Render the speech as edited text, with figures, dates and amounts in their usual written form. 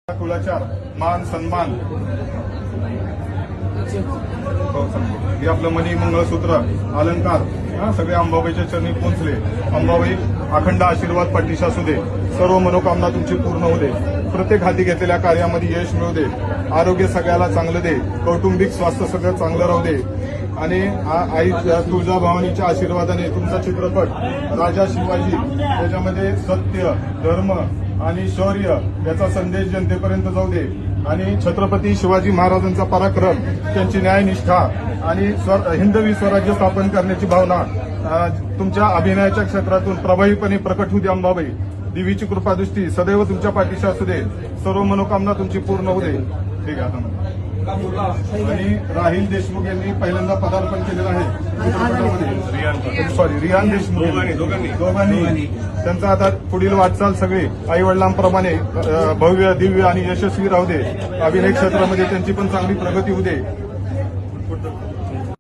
कुलाचार मान सन्मान हे आपलं मणी मंगळसूत्र अलंकार सगळे अंबाबाईच्या चरणी पोहोचले। अंबाबाई अखंड आशीर्वाद पाठीशी असू दे, सर्व मनोकामना तुमची पूर्ण होऊ दे, प्रत्येक हाती घेतलेल्या कार्यामध्ये यश मिळू दे, आरोग्य सगळ्याला चांगलं दे, कौटुंबिक स्वास्थ्य सगळं चांगलं राहू दे आणि आई तुळजाभवानीच्या आशीर्वादाने तुमचा चित्रपट राजा शिवाजी त्याच्यामध्ये सत्य धर्म आणि शौर्य याचा संदेश जनतेपर्यंत जाऊ दे आणि छत्रपती शिवाजी महाराजांचा पराक्रम, त्यांची न्यायनिष्ठा आणि हिंदवी स्वराज्य स्थापन करण्याची भावना तुमच्या अभिनयाच्या क्षेत्रातून प्रभावीपणे प्रकट होऊ दे। अंबाबाई देवीची कृपादृष्टी सदैव तुमच्या पाठीशी असू दे, सर्व मनोकामना तुमची पूर्ण होऊ दे। ठीक आहे। आणि राहिल देशमुख यांनी पहिल्यांदा पदार्पण केलेलं आहे चित्रपटामध्ये। सॉरी, रियान देशमुख दोघांनी त्यांचा आता पुढील वाटचाल सगळी आई वडिलांप्रमाणे भव्य दिव्य आणि यशस्वी राहू दे। अभिनय क्षेत्रामध्ये त्यांची पण चांगली प्रगती होऊ दे।